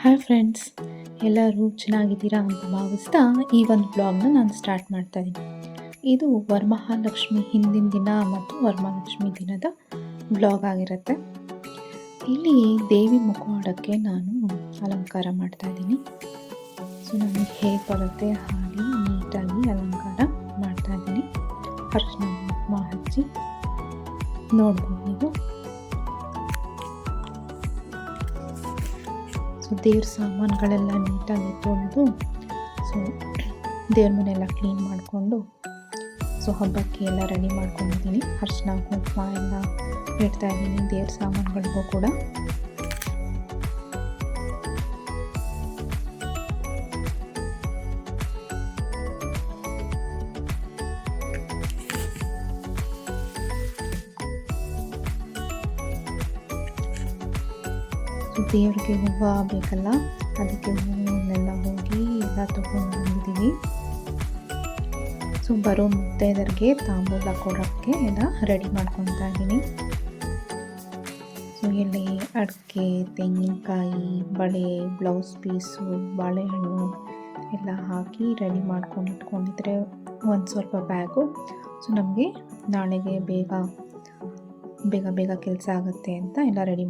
Hi friends, ಎಲ್ಲರೂ ಚೆನ್ನಾಗಿದ್ದೀರಾ ಅಂತ ಭಾವಿಸ್ತಾ ಈ ಒಂದು ಬ್ಲಾಗ್ನ ನಾನು ಸ್ಟಾರ್ಟ್ ಮಾಡ್ತಾ ಇದ್ದೀನಿ. ಇದು ವರಮಹಾಲಕ್ಷ್ಮಿ ಹಿಂದಿನ ದಿನ ಮತ್ತು ವರಮಹಾಲಕ್ಷ್ಮಿ ದಿನದ ಬ್ಲಾಗ್ ಆಗಿರುತ್ತೆ. ಇಲ್ಲಿ ದೇವಿ ಮುಖವಾಡಕ್ಕೆ ನಾನು ಅಲಂಕಾರ ಮಾಡ್ತಾ ಇದ್ದೀನಿ. ಸೊ ನನಗೆ ಹೇಗೆ ಬರುತ್ತೆ ಹಾಗೆ ನೀಟಾಗಿ ಅಲಂಕಾರ ಮಾಡ್ತಾ ಇದ್ದೀನಿ. ಅರಿಶಿನ ಕುಂಕುಮ ಹಚ್ಚಿ ನೋಡ್ಬೋದು ನೀವು. ಸೊ ದೇವ್ರ ಸಾಮಾನುಗಳೆಲ್ಲ ನೀಟಾಗಿ ತೊಳೆದು ಸೊ ದೇವ್ರ ಮನೆಯೆಲ್ಲ ಕ್ಲೀನ್ ಮಾಡಿಕೊಂಡು ಸೊ ಹಬ್ಬಕ್ಕೆ ಎಲ್ಲ ರೆಡಿ ಮಾಡ್ಕೊಂಡಿದ್ದೀನಿ. ಅರಿಶಿನ ಕುಂಕುಮ ಎಲ್ಲ ಇಡ್ತಾ ಇದ್ದೀನಿ ದೇವ್ರ ಸಾಮಾನುಗಳಿಗೂ ಕೂಡ. ದೇವ್ರಿಗೆ ಹೂವು ಬೇಕಲ್ಲ, ಅದಕ್ಕೆ ಹೂವನ್ನೆಲ್ಲ ಹೋಗಿ ಎಲ್ಲ ತೊಗೊಂಡು ಬಂದಿದ್ದೀವಿ. ಸೊ ಬರೋ ಮುತ್ತೈದರಿಗೆ ತಾಂಬೂಲ ಕೊಡೋಕ್ಕೆ ಎಲ್ಲ ರೆಡಿ ಮಾಡ್ಕೊತಾ ಇದ್ದೀನಿ. ಸೊ ಎಲೆ, ಅಡಿಕೆ, ತೆಂಗಿನಕಾಯಿ, ಬಳೆ, ಬ್ಲೌಸ್ ಪೀಸು, ಬಾಳೆಹಣ್ಣು ಎಲ್ಲ ಹಾಕಿ ರೆಡಿ ಮಾಡ್ಕೊಂಡು ಇಟ್ಕೊಂಡಿದ್ರೆ ಒಂದು ಸ್ವಲ್ಪ ಬ್ಯಾಗು ಸೊ ನಮಗೆ ನಾಳೆಗೆ ಬೇಗ ಕೆಲಸ ಆಗುತ್ತೆ ಅಂತ ಎಲ್ಲ ರೆಡಿ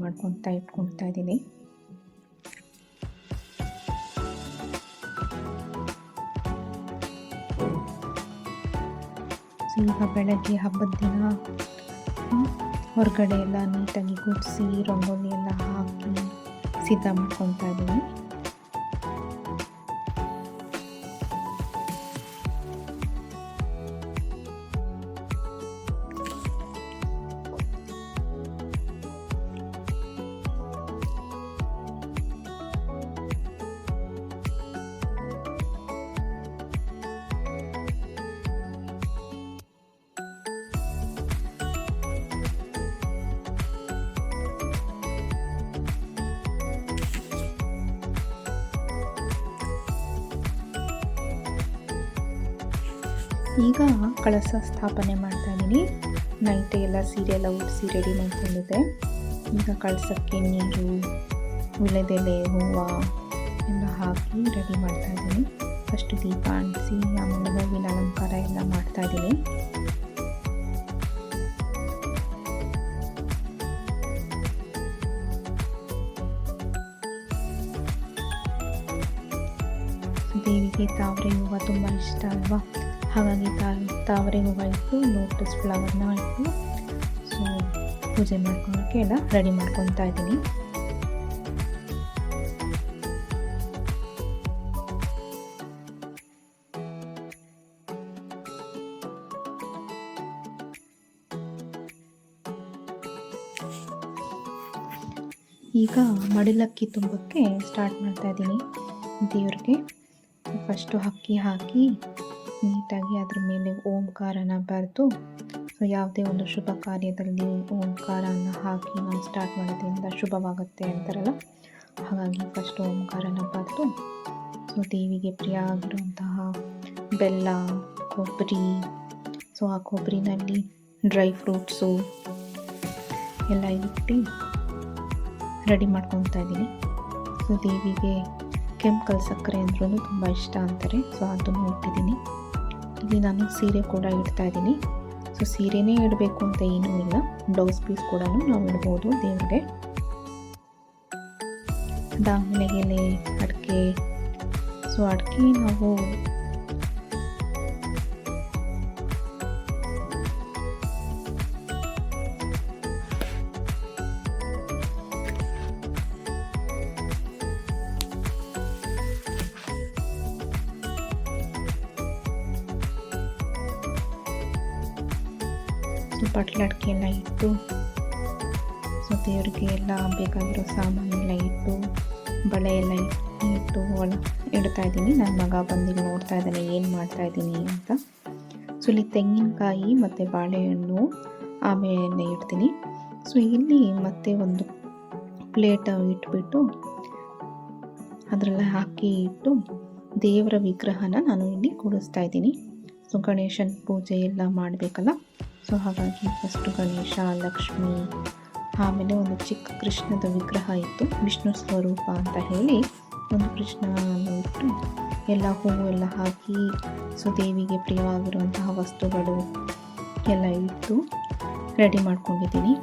ಇಟ್ಕೊಳ್ತಾ ಇದ್ದೀನಿ. ಈಗ ಬೆಳಗ್ಗೆ ಹಬ್ಬದ ದಿನ ಹೊರಗಡೆ ಎಲ್ಲ ನೀಟಾಗಿ ಗುಡಿಸಿ ರಂಗೋಲಿ ಎಲ್ಲ ಹಾಕಿ ಸಿದ್ಧ ಮಾಡ್ಕೊತಾ ಇದ್ದೀನಿ. ಈಗ ಕಳಸ ಸ್ಥಾಪನೆ ಮಾಡ್ತಾ ಇದ್ದೀನಿ. ನೈಟೇ ಎಲ್ಲ ಸೀರೆ ಎಲ್ಲ ಉಡಿಸಿ ರೆಡಿ ಮಾಡ್ಕೊಂಡಿದ್ದೆ. ಈಗ ಕಳಸಕ್ಕೆ ನೀರು, ವೀಳ್ಯದೆಲೆ, ಹೂವು ಎಲ್ಲ ಹಾಕಿ ರೆಡಿ ಮಾಡ್ತಾ ಇದ್ದೀನಿ. ಫಸ್ಟ್ ದೀಪ ಅಂಟಿಸಿ ಆಮೇಲೆ ಹೂವಿನ ಅಲಂಕಾರ ಎಲ್ಲ ಮಾಡ್ತಾ ಇದ್ದೀನಿ. ದೇವಿಗೆ ತಾವರೆ ಹೂವು ತುಂಬ ಇಷ್ಟ ಅಲ್ವಾ, ಹಾಗಾಗಿ ತಾವರೆ ಹೂವು ಇಟ್ಟು ಲೋಟಸ್ ಫ್ಲವರ್ನ ಇಟ್ಟು ಸೊ ಪೂಜೆ ಮಾಡ್ಕೊಳ್ಳೋಕ್ಕೆ ಎಲ್ಲ ರೆಡಿ ಮಾಡ್ಕೊತಾ ಇದ್ದೀನಿ. ಈಗ ಮಡಿಲಕ್ಕಿ ತುಂಬಕ್ಕೆ ಸ್ಟಾರ್ಟ್ ಮಾಡ್ತಾ ಇದ್ದೀನಿ ದೇವ್ರಿಗೆ. ಫಸ್ಟು ಅಕ್ಕಿ ಹಾಕಿ ನೀಟಾಗಿ ಅದ್ರ ಮೇಲೆ ಓಂಕಾರನ ಬರೆದು ಸೊ ಯಾವುದೇ ಒಂದು ಶುಭ ಕಾರ್ಯದಲ್ಲಿ ಓಂಕಾರನ ಹಾಕಿ ನಾವು ಸ್ಟಾರ್ಟ್ ಮಾಡೋದ್ರಿಂದ ಶುಭವಾಗುತ್ತೆ ಅಂತಾರಲ್ಲ, ಹಾಗಾಗಿ ಫಸ್ಟ್ ಓಂಕಾರನ ಬರೆದು ಸೊ ದೇವಿಗೆ ಪ್ರಿಯ ಆಗಿರುವಂತಹ ಬೆಲ್ಲ, ಕೊಬ್ಬರಿ, ಸೊ ಆ ಕೊಬ್ಬರಿನಲ್ಲಿ ಡ್ರೈ ಫ್ರೂಟ್ಸು ಎಲ್ಲ ಇಟ್ಟು ರೆಡಿ ಮಾಡ್ಕೊತಾ ಇದ್ದೀನಿ. ಸೊ ದೇವಿಗೆ ಕೆಂಪು ಸಕ್ಕರೆ ಅಂದ್ರೂ ತುಂಬ ಇಷ್ಟ ಅಂತಾರೆ, ಸೊ ಅದನ್ನು ಇಟ್ಟಿದ್ದೀನಿ. ಇಲ್ಲಿ ನಾನು ಸೀರೆ ಕೂಡ ಇಡ್ತಾ ಇದ್ದೀನಿ. ಸೊ ಸೀರೆನೇ ಇಡಬೇಕು ಅಂತ ಏನೂ ಇಲ್ಲ, ಬ್ಲೌಸ್ ಪೀಸ್ ಕೂಡ ನಾವು ಇಡ್ಬೋದು ದೇವರಿಗೆ. ಅದಾದಮೇಲೆ ಎಲೆ, ಅಡಿಕೆ, ಸೊ ಅಡಿಕೆ ನಾವು ಬಟ್ಲಡ್ಕೆ ಎಲ್ಲ ಇಟ್ಟು ಸೊ ದೇವ್ರಿಗೆ ಎಲ್ಲ ಬೇಕಾಗಿರೋ ಸಾಮಾನೆಲ್ಲ ಇಟ್ಟು ಬಳೆ ಎಲ್ಲ ಇಟ್ಟು ಇಡ್ತಾ ಇದ್ದೀನಿ. ನನ್ನ ಮಗ ಬಂದು ನೋಡ್ತಾ ಇದ್ದಾನೆ ಏನು ಮಾಡ್ತಾ ಇದ್ದೀನಿ ಅಂತ. ಸೊ ಇಲ್ಲಿ ತೆಂಗಿನಕಾಯಿ ಮತ್ತು ಬಾಳೆಹಣ್ಣು ಆಮೇಲೆ ಇಡ್ತೀನಿ. ಸೊ ಇಲ್ಲಿ ಮತ್ತೆ ಒಂದು ಪ್ಲೇಟ್ ಇಟ್ಬಿಟ್ಟು ಅದರೆಲ್ಲ ಹಾಕಿ ಇಟ್ಟು ದೇವರ ವಿಗ್ರಹನ ನಾನು ಇಲ್ಲಿ ಕೂಡಿಸ್ತಾ ಇದ್ದೀನಿ. ಸೊ ಗಣೇಶನ ಪೂಜೆ ಎಲ್ಲ ಮಾಡಬೇಕಲ್ಲ, ಸೊ ಹಾಗಾಗಿ ಫಸ್ಟು ಗಣೇಶ, ಲಕ್ಷ್ಮಿ, ಆಮೇಲೆ ಒಂದು ಚಿಕ್ಕ ಕೃಷ್ಣದ ವಿಗ್ರಹ ಇತ್ತು, ವಿಷ್ಣು ಸ್ವರೂಪ ಅಂತ ಹೇಳಿ ಒಂದು ಕೃಷ್ಣನ ಇಟ್ಟು ಎಲ್ಲ ಹೂವು ಎಲ್ಲ ಹಾಕಿ ಸೊ ದೇವಿಗೆ ಪ್ರಿಯವಾಗಿರುವಂತಹ ವಸ್ತುಗಳು ಎಲ್ಲ ಇಟ್ಟು ರೆಡಿ ಮಾಡ್ಕೊಂಡಿದ್ದೀನಿ.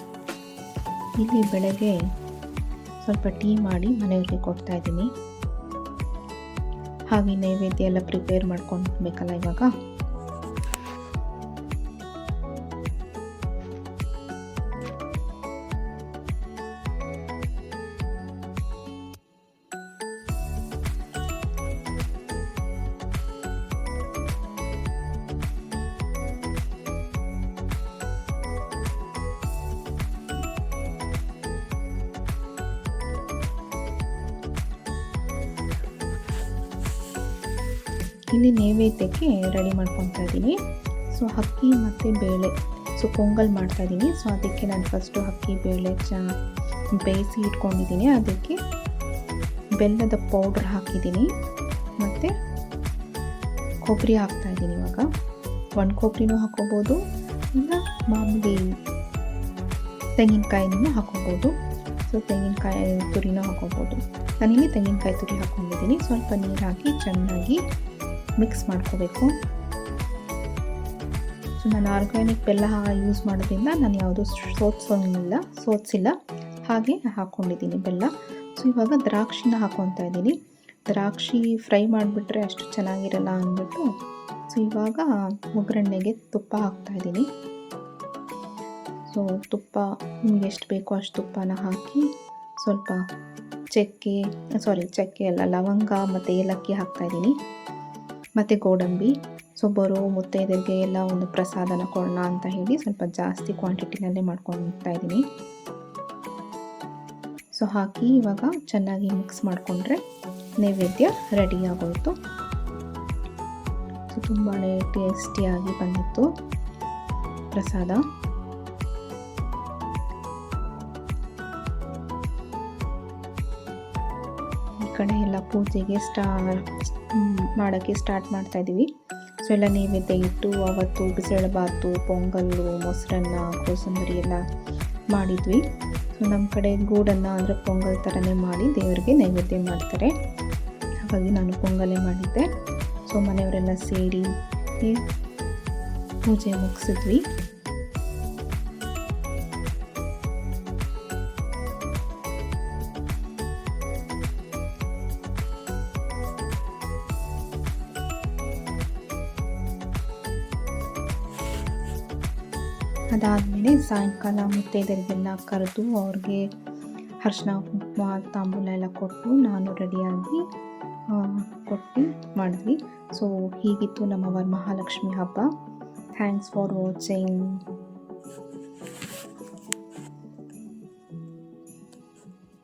ಇಲ್ಲಿ ಬೆಳಗ್ಗೆ ಸ್ವಲ್ಪ ಟೀ ಮಾಡಿ ಮನೆಯವ್ರಿಗೆ ಕೊಡ್ತಾ ಇದ್ದೀನಿ. ಹಾಗೆ ನೈವೇದ್ಯ ಎಲ್ಲ ಪ್ರಿಪೇರ್ ಮಾಡ್ಕೊಳ್ಬೇಕಲ್ಲ ಇವಾಗ. ಇಲ್ಲಿ ನೈವೇದ್ಯಕ್ಕೆ ರೆಡಿ ಮಾಡ್ಕೊತಾ ಇದ್ದೀನಿ. ಸೊ ಅಕ್ಕಿ ಮತ್ತು ಬೇಳೆ ಸೊ ಪೊಂಗಲ್ ಮಾಡ್ತಾ ಇದ್ದೀನಿ. ಸೊ ಅದಕ್ಕೆ ನಾನು ಫಸ್ಟು ಅಕ್ಕಿ ಬೇಳೆ ಬೇಯಿಸಿ ಇಟ್ಕೊಂಡಿದ್ದೀನಿ. ಅದಕ್ಕೆ ಬೆಲ್ಲದ ಪೌಡ್ರ್ ಹಾಕಿದ್ದೀನಿ ಮತ್ತು ಕೊಬ್ಬರಿ ಹಾಕ್ತಾಯಿದ್ದೀನಿ. ಇವಾಗ ಒಂದು ಕೊಬ್ಬರಿನೂ ಹಾಕೋಬೋದು, ಇಲ್ಲ ಮಾಮೂಲಿ ತೆಂಗಿನಕಾಯಿನೂ ಹಾಕೋಬೋದು. ಸೊ ತೆಂಗಿನಕಾಯಿ ತುರಿನೂ ಹಾಕೋಬೋದು. ನಾನಿಲ್ಲಿ ತೆಂಗಿನಕಾಯಿ ತುರಿ ಹಾಕ್ಕೊಂಡಿದ್ದೀನಿ. ಸ್ವಲ್ಪ ನೀರು ಹಾಕಿ ಚೆನ್ನಾಗಿ ಮಿಕ್ಸ್ ಮಾಡ್ಕೋಬೇಕು. ಸೊ ನಾನು ಆರ್ಗ್ಯಾನಿಕ್ ಬೆಲ್ಲ ಯೂಸ್ ಮಾಡೋದ್ರಿಂದ ನಾನು ಯಾವುದೂ ಸೋದಿಸಿಲ್ಲ, ಹಾಗೆ ಹಾಕ್ಕೊಂಡಿದ್ದೀನಿ ಬೆಲ್ಲ. ಸೊ ಇವಾಗ ದ್ರಾಕ್ಷಿನ ಹಾಕ್ಕೊತಾ ಇದ್ದೀನಿ. ದ್ರಾಕ್ಷಿ ಫ್ರೈ ಮಾಡಿಬಿಟ್ರೆ ಅಷ್ಟು ಚೆನ್ನಾಗಿರಲ್ಲ ಅಂದ್ಬಿಟ್ಟು ಸೊ ಇವಾಗ ಒಗ್ಗರಣೆಗೆ ತುಪ್ಪ ಹಾಕ್ತಾಯಿದ್ದೀನಿ. ಸೊ ತುಪ್ಪ ನಿಮ್ಗೆ ಎಷ್ಟು ಬೇಕೋ ಅಷ್ಟು ತುಪ್ಪನ ಹಾಕಿ ಸ್ವಲ್ಪ ಚಕ್ಕೆ ಅಲ್ಲ, ಲವಂಗ ಮತ್ತು ಏಲಕ್ಕಿ ಹಾಕ್ತಾಯಿದ್ದೀನಿ ಮತ್ತು ಗೋಡಂಬಿ. ಸೊ ಬರೋ ಮುತ್ತೈದೆಯರಿಗೆ ಎಲ್ಲ ಒಂದು ಪ್ರಸಾದನ ಕೊಡೋಣ ಅಂತ ಹೇಳಿ ಸ್ವಲ್ಪ ಜಾಸ್ತಿ ಕ್ವಾಂಟಿಟಿನಲ್ಲೇ ಮಾಡ್ಕೊಳ್ತಾ ಇದ್ದೀನಿ. ಸೊ ಹಾಕಿ ಇವಾಗ ಚೆನ್ನಾಗಿ ಮಿಕ್ಸ್ ಮಾಡಿಕೊಂಡ್ರೆ ನೈವೇದ್ಯ ರೆಡಿ ಆಗೋಯಿತು. ಸೊ ತುಂಬಾ ಟೇಸ್ಟಿಯಾಗಿ ಬಂದಿತ್ತು ಪ್ರಸಾದ. ಈ ಕಡೆ ಎಲ್ಲ ಪೂಜೆಗೆ ಮಾಡೋಕ್ಕೆ ಸ್ಟಾರ್ಟ್ ಮಾಡ್ತಾಯಿದ್ದೀವಿ. ಸೊ ಎಲ್ಲ ನೈವೇದ್ಯ ಇಟ್ಟು ಅವತ್ತು ಬಿಸಿಬೇಳೆಬಾತು, ಪೊಂಗಲ್ಲು, ಮೊಸರನ್ನ, ಕೋಸಂಬರಿ ಎಲ್ಲ ಮಾಡಿದ್ವಿ. ಸೊ ನಮ್ಮ ಕಡೆ ಗೂಡನ್ನು ಅಂದರೆ ಪೊಂಗಲ್ ಥರನೇ ಮಾಡಿ ದೇವರಿಗೆ ನೈವೇದ್ಯ ಮಾಡ್ತಾರೆ. ಹಾಗಾಗಿ ನಾನು ಪೊಂಗಲೇ ಮಾಡಿದ್ದೆ. ಸೊ ಮನೆಯವರೆಲ್ಲ ಸೇರಿ ಪೂಜೆ ಮುಗಿಸಿದ್ವಿ. ಅದಾದಮೇಲೆ ಸಾಯಂಕಾಲ ಮುತ್ತೈದೆಯರಿಗೆಲ್ಲ ಕರೆದು ಅವ್ರಿಗೆ ಅರಿಶಿನ, ಕುಂಕುಮ, ತಾಂಬೂಲ ಎಲ್ಲ ಕೊಟ್ಟು ನಾನು ರೆಡಿಯಾಗಿ ಕೊಟ್ಟು ಮಾಡಿದ್ವಿ. ಸೊ ಹೀಗಿತ್ತು ನಮ್ಮ ವರಮಹಾಲಕ್ಷ್ಮಿ ಹಬ್ಬ. Thanks for watching.